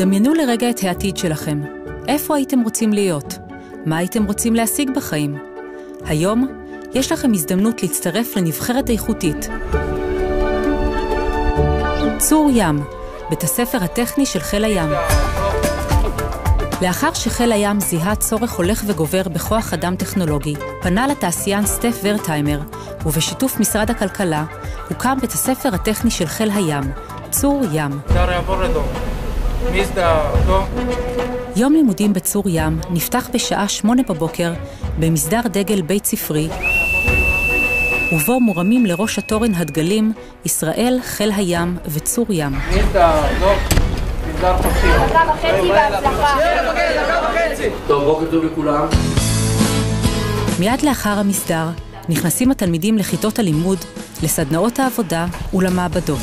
דמיינו לרגע את העתיד שלכם. איפה הייתם רוצים להיות? מה הייתם רוצים להשיג בחיים? היום יש לכם הזדמנות להצטרף לנבחרת איכותית. צור ים, בית הספר הטכני של חיל הים. לאחר שחיל הים זיהה צורך הולך וגובר בכוח אדם טכנולוגי, פנה לתעשיין סטף ורטהיימר, ובשיתוף משרד הכלכלה, הוקם בית הספר הטכני של חיל הים, צור ים. יום לימודים בצור ים נפתח בשעה 8 בבוקר במסדר דגל בית ספרי, ובו מורמים לראש התורן הדגלים ישראל, חיל הים וצור ים. טוב, בוקר טוב לכולם. מיד לאחר המסדר נכנסים התלמידים לכיתות הלימוד, לסדנאות העבודה ולמעבדות.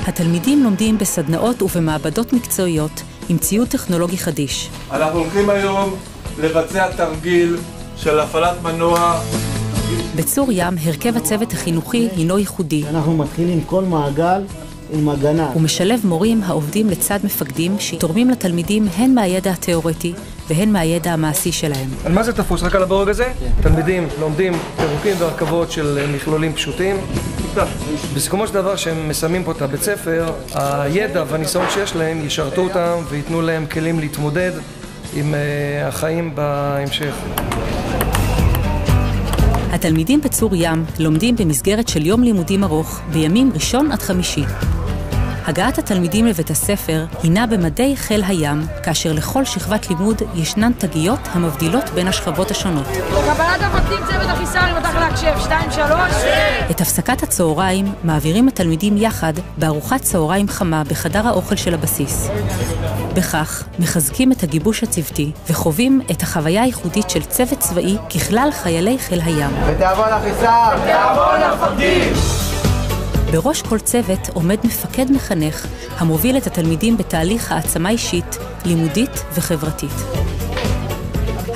התלמידים לומדים בסדנאות ובמעבדות מקצועיות עם ציוד טכנולוגי חדיש. אנחנו הולכים היום לבצע תרגיל של הפעלת מנוע. בצור ים הרכב הצוות החינוכי הינו ייחודי. אנחנו מתחילים כל מעגל עם הגנה. הוא משלב מורים העובדים לצד מפקדים שתורמים לתלמידים הן מהידע התיאורטי והן מהידע המעשי שלהם. על מה זה תפוס? רק על הבורג הזה? תלמידים לומדים פירוקים והרכבות של מכלולים פשוטים. בסיכומו של דבר שהם מסיימים פה את הבית ספר, הידע והניסיון שיש להם ישרתו אותם ויתנו להם כלים להתמודד עם החיים בהמשך. התלמידים בצור ים לומדים במסגרת של יום לימודים ארוך בימים ראשון עד חמישי. הגעת התלמידים לבית הספר הינה במדי חיל הים, כאשר לכל שכבת לימוד ישנן תגיות המבדילות בין השכבות השונות. לקבלת המפקדים צוות החיסר, אם אתה יכול להקשב, 2, 3. את הפסקת הצהריים מעבירים התלמידים יחד בארוחת צהריים חמה בחדר האוכל של הבסיס. בכך מחזקים את הגיבוש הצוותי וחווים את החוויה הייחודית של צוות צבאי ככלל חיילי חיל הים. ותעבוד החיסר! תעבוד המפקדים! בראש כל צוות עומד מפקד מחנך המוביל את התלמידים בתהליך העצמה אישית, לימודית וחברתית.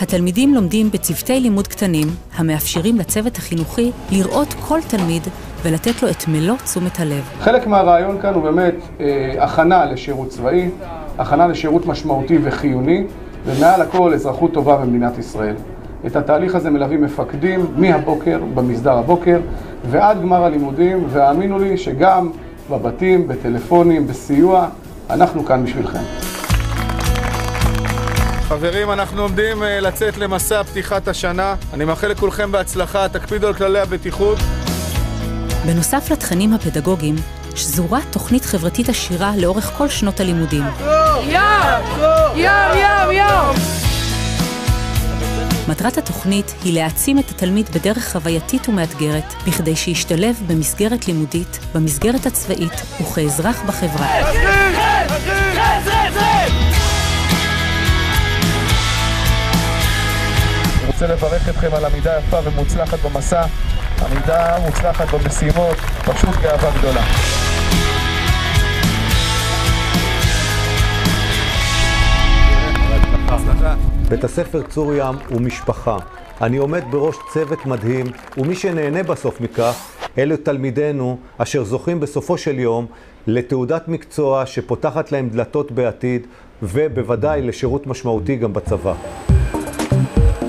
התלמידים לומדים בצוותי לימוד קטנים המאפשרים לצוות החינוכי לראות כל תלמיד ולתת לו את מלוא תשומת הלב. חלק מהרעיון כאן הוא באמת הכנה לשירות צבאי, הכנה לשירות משמעותי וחיוני, ומעל הכל אזרחות טובה במדינת ישראל. את התהליך הזה מלווים מפקדים מהבוקר, במסדר הבוקר, ועד גמר הלימודים, והאמינו לי שגם בבתים, בטלפונים, בסיוע, אנחנו כאן בשבילכם. חברים, אנחנו עומדים לצאת למסע פתיחת השנה. אני מאחל לכולכם בהצלחה, תקפידו על כללי הבטיחות. בנוסף לתכנים הפדגוגיים, שזורה תוכנית חברתית עשירה לאורך כל שנות הלימודים. יום! מטרת התוכנית היא להעצים את התלמיד בדרך חווייתית ומאתגרת, בכדי שישתלב במסגרת לימודית, במסגרת הצבאית וכאזרח בחברה. אני רוצה לברך אתכם על עמידה יפה ומוצלחת במסע, עמידה מוצלחת במשימות, פשוט גאווה גדולה. בית הספר צור ים הוא משפחה. אני עומד בראש צוות מדהים, ומי שנהנה בסוף מכך, אלו תלמידינו אשר זוכים בסופו של יום לתעודת מקצוע שפותחת להם דלתות בעתיד, ובוודאי לשירות משמעותי גם בצבא.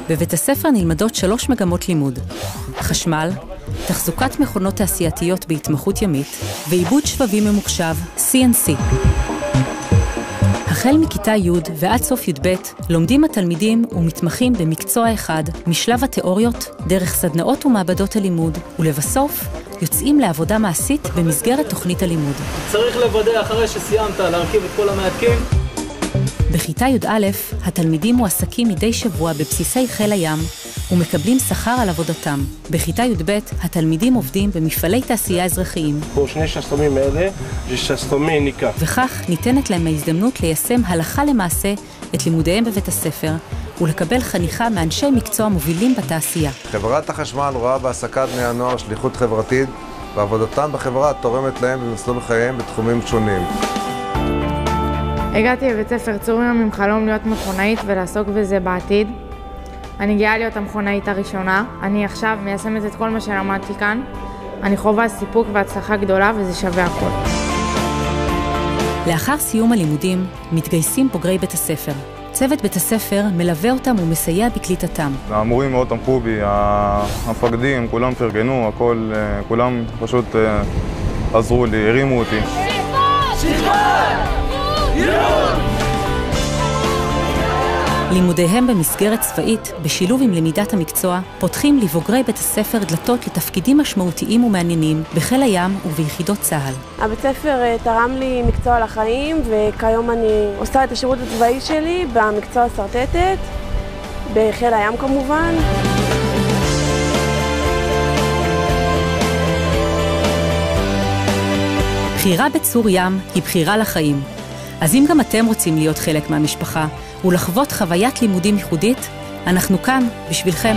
בבית הספר נלמדות 3 מגמות לימוד: חשמל, תחזוקת מכונות תעשייתיות בהתמחות ימית, ועיבוד שבבים ממוחשב, CNC. החל מכיתה י' ועד סוף י"ב לומדים התלמידים ומתמחים במקצוע אחד משלב התיאוריות דרך סדנאות ומעבדות הלימוד, ולבסוף יוצאים לעבודה מעשית במסגרת תוכנית הלימוד. צריך לוודא אחרי שסיימת להרכיב את כל המעתקים. בכיתה י"א התלמידים מועסקים מדי שבוע בבסיסי חיל הים ומקבלים שכר על עבודתם. בכיתה י"ב התלמידים עובדים במפעלי תעשייה אזרחיים. פה 2 שסתומים אלה, זה שסתומי ניקה. וכך ניתנת להם ההזדמנות ליישם הלכה למעשה את לימודיהם בבית הספר ולקבל חניכה מאנשי מקצוע מובילים בתעשייה. חברת החשמל רואה בהעסקת בני הנוער שליחות חברתית, ועבודתם בחברה תורמת להם במסלול חייהם בתחומים שונים. הגעתי לבית ספר צור ים עם חלום להיות מכונאית ולעסוק בזה בעתיד. אני גאה להיות המכונאית הראשונה. אני עכשיו מיישמת את כל מה שלמדתי כאן. אני חווה סיפוק והצלחה גדולה וזה שווה הכל. לאחר סיום הלימודים מתגייסים בוגרי בית הספר. צוות בית הספר מלווה אותם ומסייע בקליטתם. המורים מאוד תמכו בי, המפקדים, כולם פרגנו, הכל, כולם פשוט עזרו לי, הרימו אותי. לימודיהם במסגרת צבאית, בשילוב עם למידת המקצוע, פותחים לבוגרי בית הספר דלתות לתפקידים משמעותיים ומעניינים בחיל הים וביחידות צה"ל. הבית ספר תרם לי מקצוע לחיים, וכיום אני עושה את השירות הצבאי שלי במקצוע סרטטת, בחיל הים כמובן. בחירה בצור ים היא בחירה לחיים. אז אם גם אתם רוצים להיות חלק מהמשפחה ולחוות חוויית לימודים ייחודית, אנחנו כאן בשבילכם.